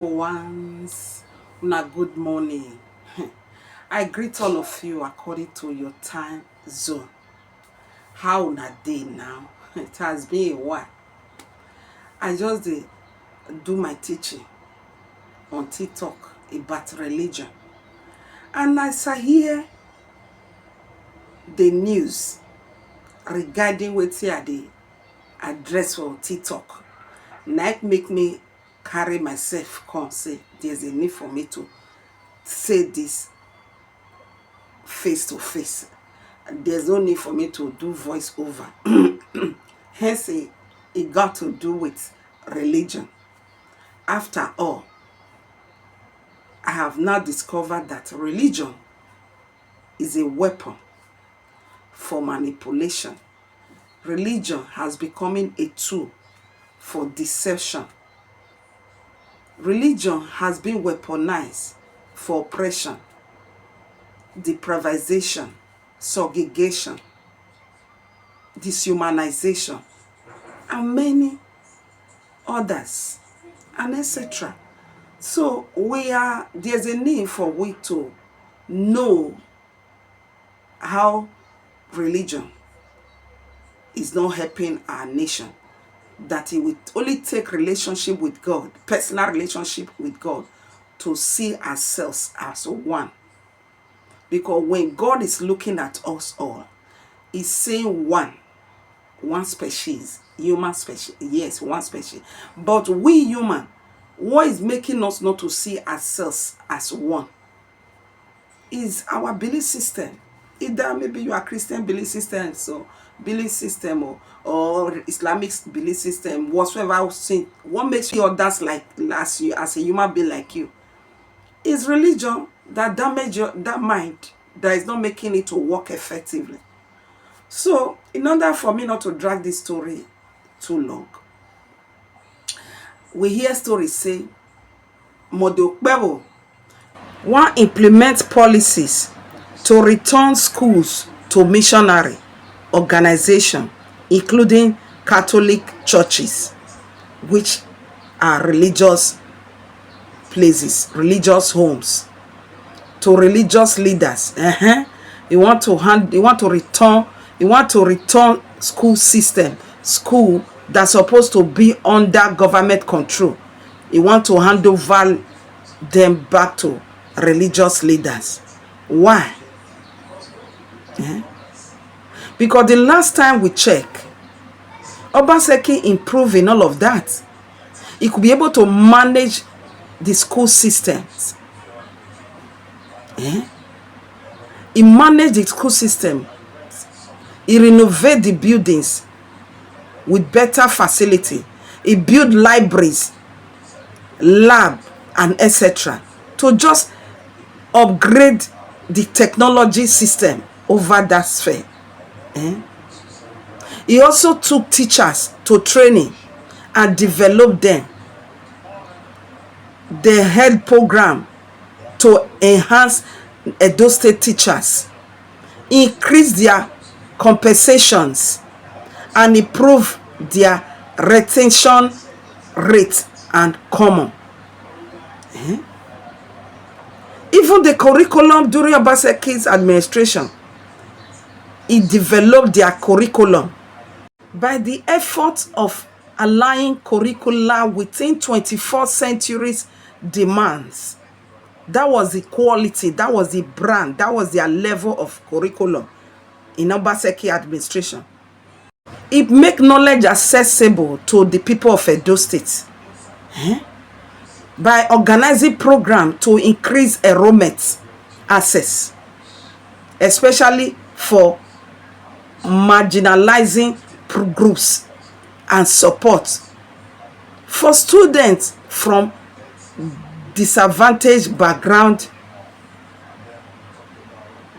Once una good morning. I greet all of you according to your time zone. How una day now? It has been a while. I just do my teaching on TikTok about religion. And as I hear the news regarding wetin I dey address for TikTok, na it make me carry myself come say there's a need for me to say this face to face. There's no need for me to do voice over. Hence, it got to do with religion. After all, I have now discovered that religion is a weapon for manipulation. Religion has become a tool for deception. Religion has been weaponized for oppression, deprivation, subjugation, dehumanization, and many others, and etc. So there's a need for we to know how religion is not helping our nation, that it will only take relationship with God, personal relationship with God, to see ourselves as one. Because when God is looking at us all, He's saying one species, human species, yes, one species. But we human, what is making us not to see ourselves as one is our belief system. Either maybe you are Christian belief system, so belief system or Islamic belief system, whatsoever thing, what makes you others like as you as a human being like you is religion that damage that mind, that is not making it to work effectively. So in order for me not to drag this story too long, we hear stories say Modokbebo want implement policies to return schools to missionary organization, including Catholic churches, which are religious places, religious homes, to religious leaders. You want to return school system, school that's supposed to be under government control. You want to hand over them back to religious leaders. Why? Because the last time we check, Obaseki improved in all of that. He could be able to manage the school systems. He managed the school system. He renovated the buildings with better facility. He built libraries, lab, and etc. to just upgrade the technology system over that sphere. He also took teachers to training and developed them. They held program to enhance Edo State teachers, increase their compensations, and improve their retention rate and common. Even the curriculum during Obaseki's administration, he developed their curriculum by the effort of aligning curricula within 21st century's demands. That was the quality, that was the brand, that was their level of curriculum in Obaseki administration. It make knowledge accessible to the people of Edo State by organizing program to increase enrollment access, especially for marginalizing groups, and support for students from disadvantaged background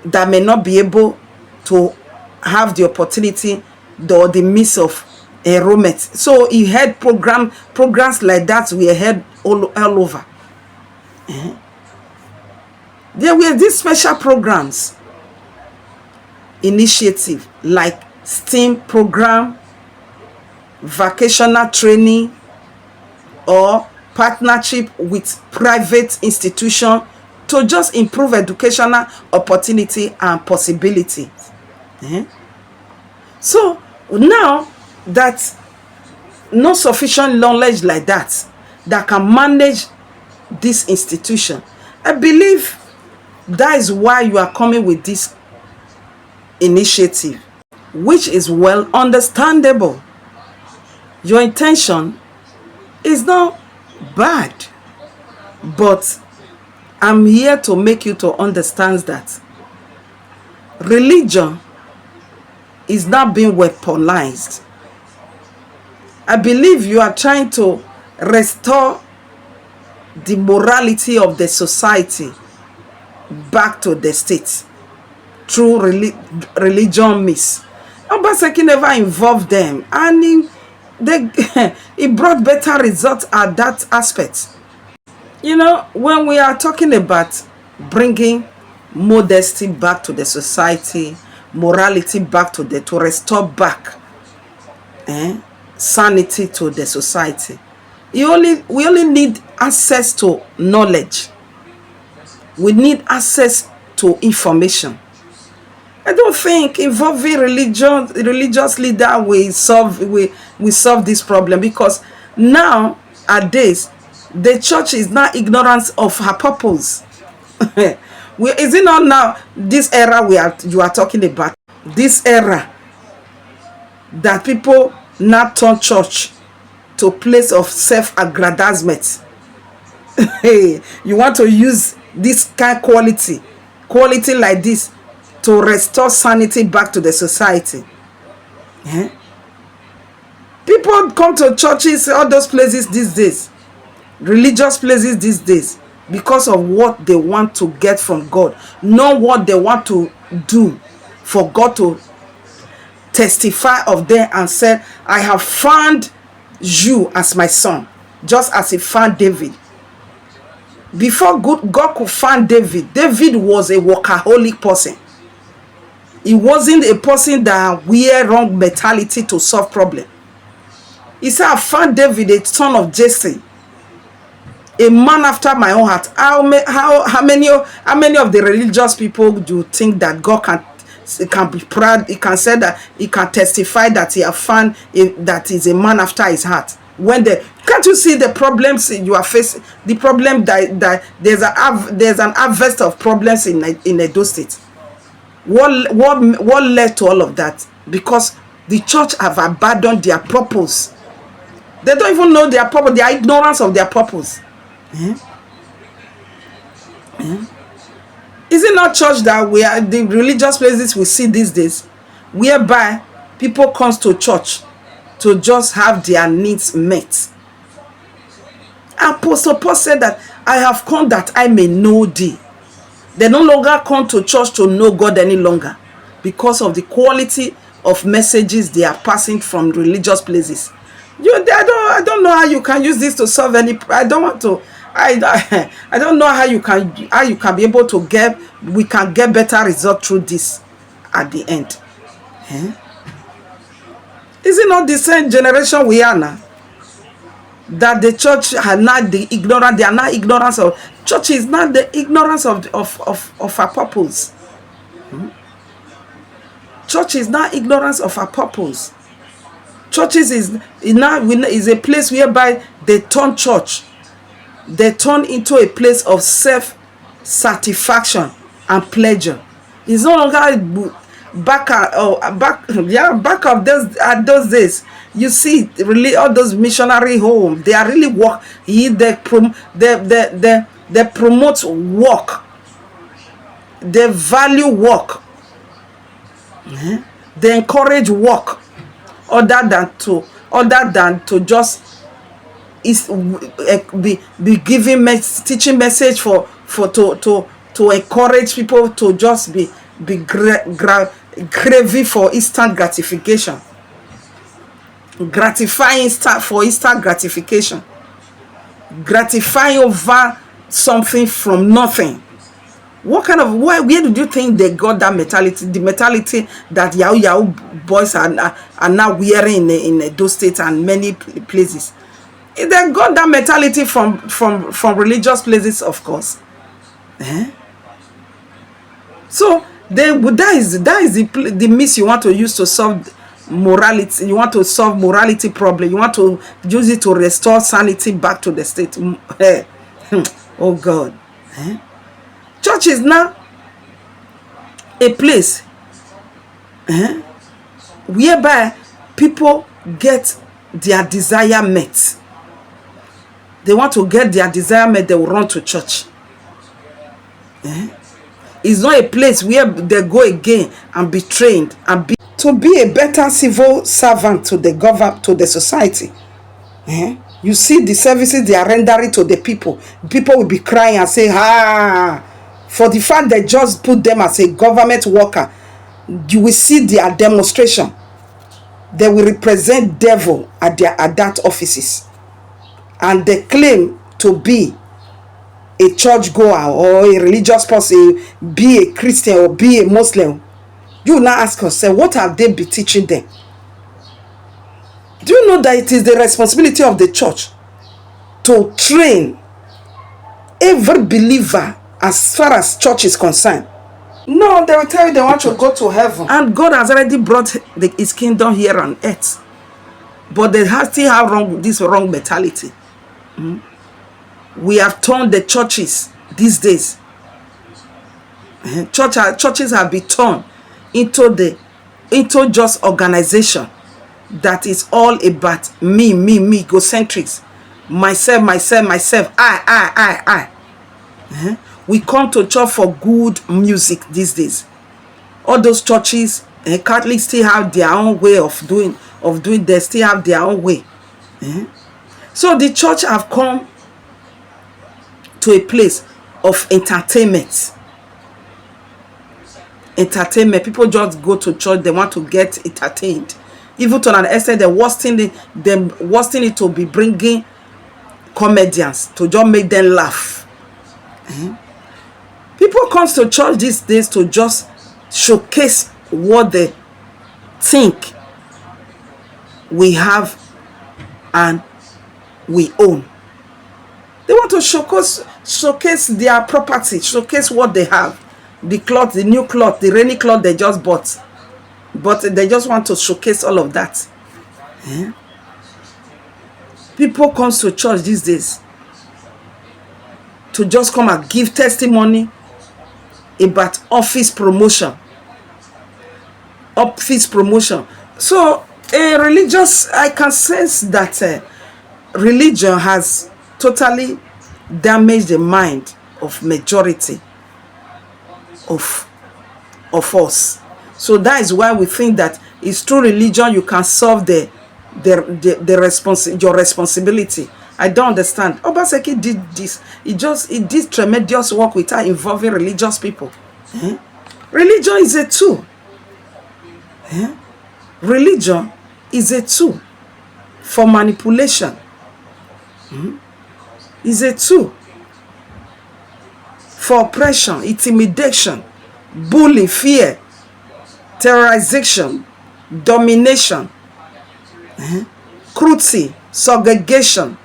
that may not be able to have the opportunity or the means of enrollment. So he had programs like that we had all over. There were these special programs, initiative like STEAM program, vocational training, or partnership with private institution to just improve educational opportunity and possibility. So now that no sufficient knowledge like that can manage this institution, I believe that is why you are coming with this initiative, which is well understandable. Your intention is not bad, but I'm here to make you to understand that religion is not being weaponized. I believe you are trying to restore the morality of the society back to the state through religion myths. Obaseki never involved them, and it brought better results at that aspect. You know, when we are talking about bringing modesty back to the society, morality back to restore back sanity to the society, we only need access to knowledge. We need access to information. I don't think involving religious leader will solve this problem, because nowadays the church is not ignorant of her purpose. Is it not now this era you are talking about? This era that people now turn church to place of self-aggrandizement. Hey, you want to use this kind of quality like this to restore sanity back to the society. People come to churches, all those places these days, religious places these days, because of what they want to get from God, not what they want to do for God to testify of them and said, I have found you as my son, just as he found David. Before God could find David was a workaholic person. He wasn't a person that wear wrong mentality to solve problem. He said, I found David, a son of Jesse, a man after my own heart. How many of the religious people do you think that God can be proud? He can say that he can testify that he have found that is a man after his heart. When can't you see the problems you are facing? The problem that there's an harvest of problems in Edo State. What led to all of that? Because the church have abandoned their purpose. They don't even know their purpose. They are ignorant of their purpose. Is it not church that we are the religious places we see these days, whereby people comes to church to just have their needs met? Apostle Paul said that I have come that I may know thee. They no longer come to church to know God any longer, because of the quality of messages they are passing from religious places. I don't know how you can use this to solve any. I don't want to. I don't know how you can be able to we can get better result through this at the end. Is it not the same generation we are now? That the church are not the ignorant, they are not ignorance of church is not the ignorance of our purpose. Church is not ignorance of our purpose. Churches is a place whereby they turn church. They turn into a place of self-satisfaction and pleasure. It's no longer back of those days. You see, really, all those missionary homes, they are really work. They promote work. They value work. They encourage work, other than to just be giving teaching message to encourage people to just be craving for instant gratification, gratifying for instant gratification, gratifying over something from nothing. Where did you think they got that mentality? The mentality that Yahoo boys are now wearing in those states and many places. They got that mentality from religious places, of course. So that is the means you want to use to solve morality. You want to solve morality problem. You want to use it to restore sanity back to the state. Oh God. Church is now a place whereby people get their desire met. They want to get their desire met, they will run to church. It's not a place where they go again and be trained and be to be a better civil servant to the government, to the society. You see the services they are rendering to the people. People will be crying and say, for the fact they just put them as a government worker. You will see their demonstration. They will represent devil at that offices. And they claim to be a church goer or a religious person, be a Christian or be a Muslim. You now ask yourself, what have they been teaching them? Do you know that it is the responsibility of the church to train every believer as far as church is concerned? No, they will tell you they want to go to heaven. And God has already brought his kingdom here on earth. But they still have this wrong mentality. We have turned the churches these days. Churches have been turned into just organization that is all about me, egocentrics, myself, I. We come to church for good music these days. All those churches, Catholics still have their own way of doing. They still have their own way. So the church have come to a place of entertainment. People just go to church, they want to get entertained. Even to an extent, they're worsening it to be bringing comedians to just make them laugh. People come to church these days to just showcase what they think we have and we own. They want to showcase their property, showcase what they have. The cloth, the new cloth, the rainy cloth they just bought. But they just want to showcase all of that. People come to church these days to just come and give testimony about office promotion. So I can sense that religion has totally damaged the mind of majority of us. So that is why we think that it's through religion you can solve your responsibility. I don't understand. Obaseki did this. He did tremendous work without involving religious people. Religion is a tool. Religion is a tool for manipulation. Is a tool for oppression, intimidation, bullying, fear, terrorization, domination, cruelty, segregation,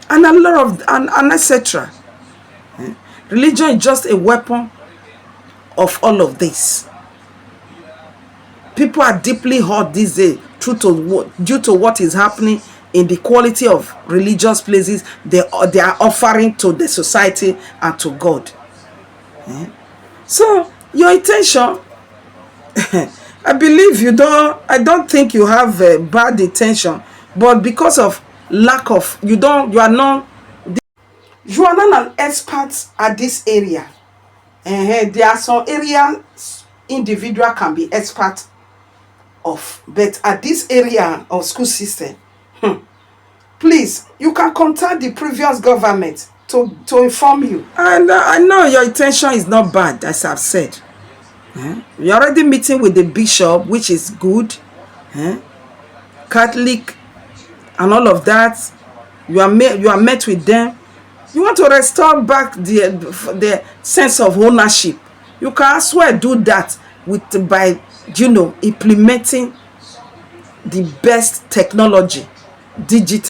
and a lot of and etc. Religion is just a weapon of all of this. People are deeply hurt these days due to what is happening in the quality of religious places they are offering to the society and to God. So your intention, I believe I don't think you have a bad intention, but because of lack of, you are not an expert at this area. There are some areas individual can be expert of, but at this area of school system, please, you can contact the previous government to inform you. And I know your intention is not bad, as I've said. You're already meeting with the bishop, which is good. Catholic and all of that. You are met with them. You want to restore back the sense of ownership. You can as well do that by implementing the best technology, digital